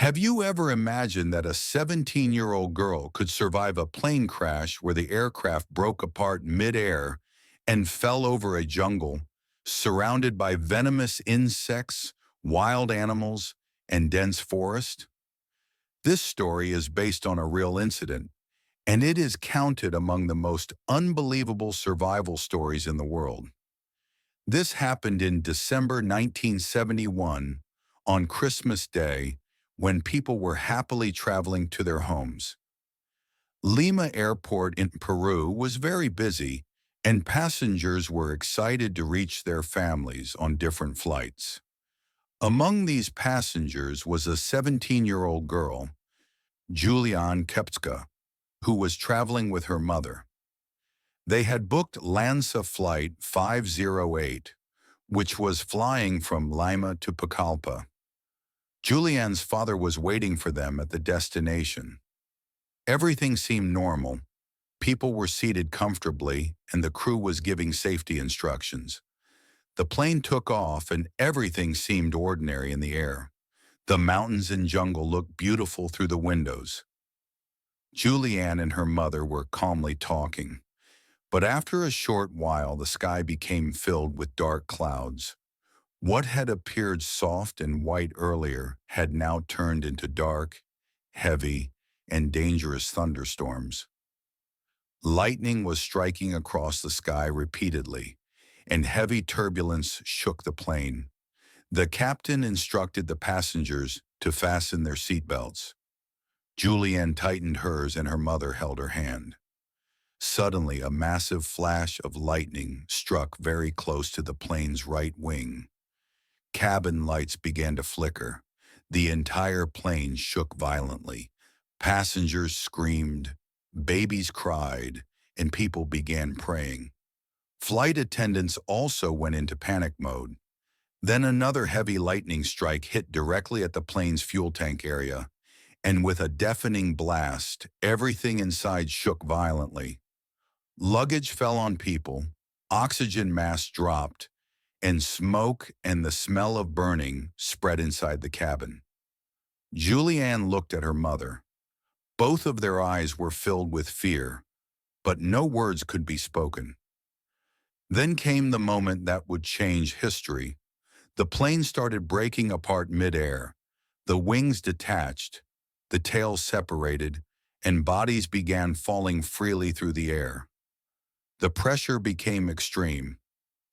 Have you ever imagined that a 17-year-old girl could survive a plane crash where the aircraft broke apart mid-air and fell over a jungle surrounded by venomous insects, wild animals, and dense forest? This story is based on a real incident, and it is counted among the most unbelievable survival stories in the world. This happened in December 1971 on Christmas Day when people were happily traveling to their homes. Lima Airport in Peru was very busy, and passengers were excited to reach their families on different flights. Among these passengers was a 17-year-old girl, Juliane Koepcke, who was traveling with her mother. They had booked LANSA Flight 508, which was flying from Lima to Pucallpa. Juliane's father was waiting for them at the destination. Everything seemed normal. People were seated comfortably, and the crew was giving safety instructions. The plane took off, and everything seemed ordinary in the air. The mountains and jungle looked beautiful through the windows. Juliane and her mother were calmly talking. But after a short while, the sky became filled with dark clouds. What had appeared soft and white earlier had now turned into dark, heavy, and dangerous thunderstorms. Lightning was striking across the sky repeatedly, and heavy turbulence shook the plane. The captain instructed the passengers to fasten their seatbelts. Juliane tightened hers, and her mother held her hand. Suddenly, a massive flash of lightning struck very close to the plane's right wing. Cabin lights began to flicker. The entire plane shook violently. Passengers screamed, babies cried, and people began praying. Flight attendants also went into panic mode. Then another heavy lightning strike hit directly at the plane's fuel tank area, and with a deafening blast, everything inside shook violently. Luggage fell on people, oxygen masks dropped, and smoke and the smell of burning spread inside the cabin. Juliane looked at her mother. Both of their eyes were filled with fear, but no words could be spoken. Then came the moment that would change history. The plane started breaking apart midair. The wings detached, the tail separated, and bodies began falling freely through the air. The pressure became extreme.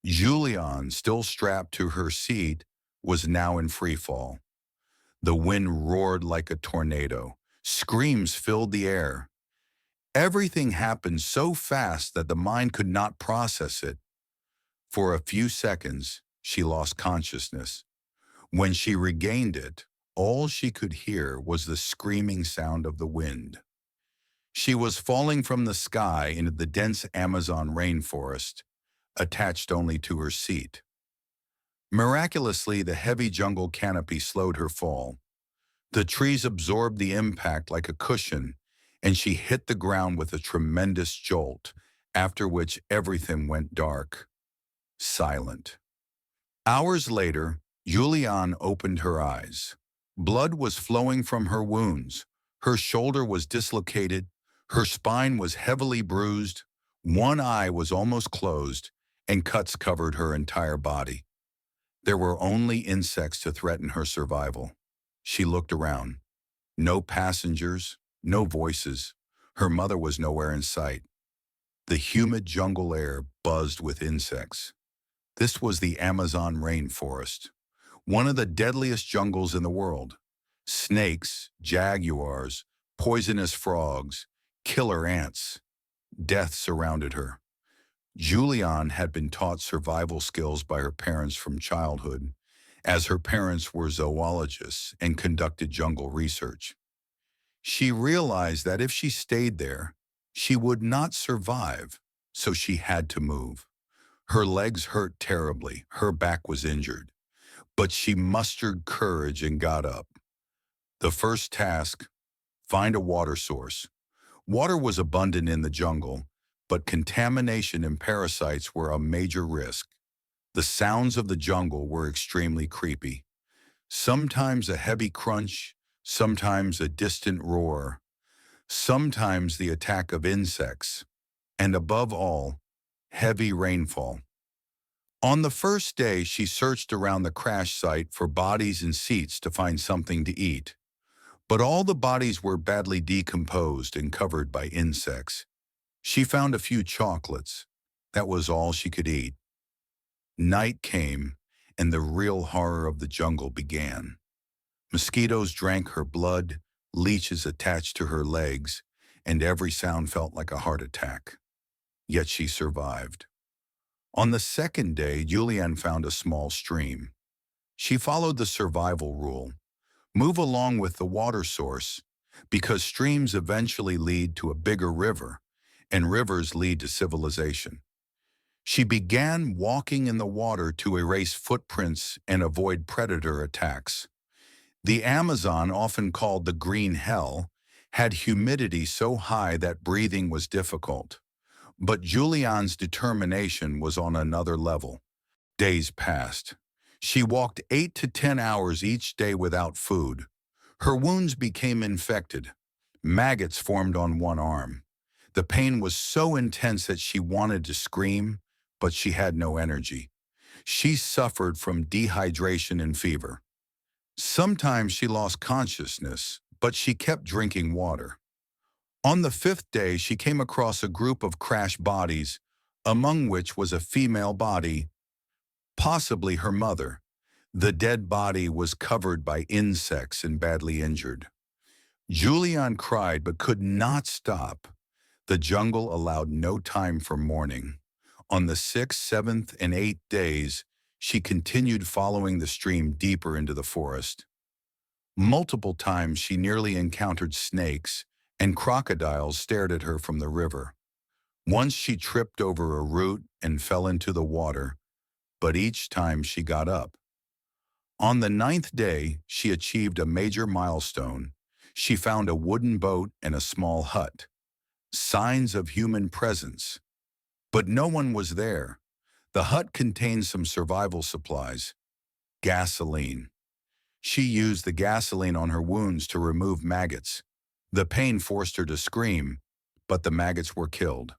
Juliane, still strapped to her seat, was now in free fall. The wind roared like a tornado. Screams filled the air. Everything happened so fast that the mind could not process it. For a few seconds, she lost consciousness. When she regained it, all she could hear was the screaming sound of the wind. She was falling from the sky into the dense Amazon rainforest, attached only to her seat. Miraculously, the heavy jungle canopy slowed her fall. The trees absorbed the impact like a cushion, and she hit the ground with a tremendous jolt, after which everything went dark, silent. Hours later, Juliane opened her eyes. Blood was flowing from her wounds. Her shoulder was dislocated. Her spine was heavily bruised. One eye was almost closed, and cuts covered her entire body. There were only insects to threaten her survival. She looked around. No passengers, no voices. Her mother was nowhere in sight. The humid jungle air buzzed with insects. This was the Amazon rainforest, one of the deadliest jungles in the world. Snakes, jaguars, poisonous frogs, killer ants. Death surrounded her. Juliane had been taught survival skills by her parents from childhood, as her parents were zoologists and conducted jungle research. She realized that if she stayed there, she would not survive, so she had to move. Her legs hurt terribly, her back was injured, but she mustered courage and got up. The first task, find a water source. Water was abundant in the jungle, but contamination and parasites were a major risk. The sounds of the jungle were extremely creepy. Sometimes a heavy crunch, sometimes a distant roar, sometimes the attack of insects, and above all, heavy rainfall. On the first day, she searched around the crash site for bodies and seats to find something to eat. But all the bodies were badly decomposed and covered by insects. She found a few chocolates. That was all she could eat. Night came, and the real horror of the jungle began. Mosquitoes drank her blood, leeches attached to her legs, and every sound felt like a heart attack. Yet she survived. On the second day, Juliane found a small stream. She followed the survival rule: move along with the water source, because streams eventually lead to a bigger river, and rivers lead to civilization. She began walking in the water to erase footprints and avoid predator attacks. The Amazon, often called the Green Hell, had humidity so high that breathing was difficult. But Juliane's determination was on another level. Days passed. She walked 8 to 10 hours each day without food. Her wounds became infected. Maggots formed on one arm. The pain was so intense that she wanted to scream, but she had no energy. She suffered from dehydration and fever. Sometimes she lost consciousness, but she kept drinking water. On the fifth day, she came across a group of crashed bodies, among which was a female body, possibly her mother. The dead body was covered by insects and badly injured. Juliane cried but could not stop. The jungle allowed no time for mourning. On the sixth, seventh, and eighth days, she continued following the stream deeper into the forest. Multiple times she nearly encountered snakes, and crocodiles stared at her from the river. Once she tripped over a root and fell into the water, but each time she got up. On the ninth day, she achieved a major milestone. She found a wooden boat and a small hut, signs of human presence. But no one was there. The hut contained some survival supplies: gasoline. She used the gasoline on her wounds to remove maggots. The pain forced her to scream, but the maggots were killed.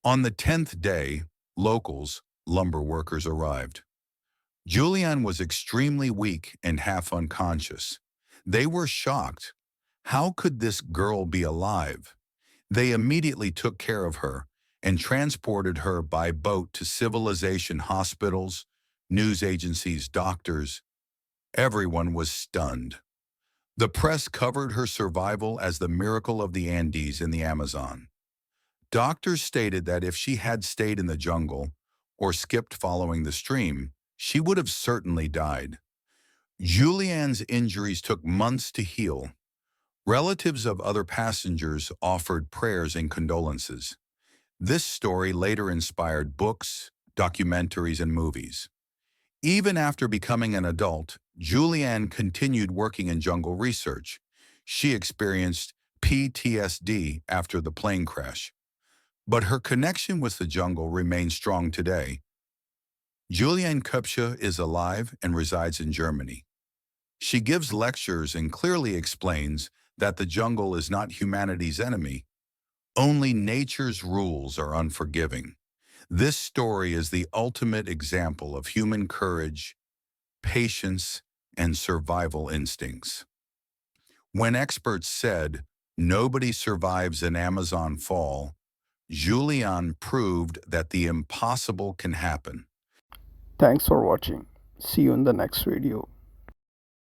On the 10th day, locals, lumber workers, arrived. Juliane was extremely weak and half unconscious. They were shocked. How could this girl be alive? They immediately took care of her and transported her by boat to civilization hospitals, news agencies, doctors. Everyone was stunned. The press covered her survival as the miracle of the Andes in the Amazon. Doctors stated that if she had stayed in the jungle or skipped following the stream, she would have certainly died. Juliane's injuries took months to heal. Relatives of other passengers offered prayers and condolences. This story later inspired books, documentaries, and movies. Even after becoming an adult, Juliane continued working in jungle research. She experienced PTSD after the plane crash, but her connection with the jungle remains strong today. Juliane Koepcke is alive and resides in Germany. She gives lectures and clearly explains that the jungle is not humanity's enemy. Only nature's rules are unforgiving. This story is the ultimate example of human courage, patience, and survival instincts. When experts said, "Nobody survives an Amazon fall," Juliane proved that the impossible can happen. Thanks for watching. See you in the next video.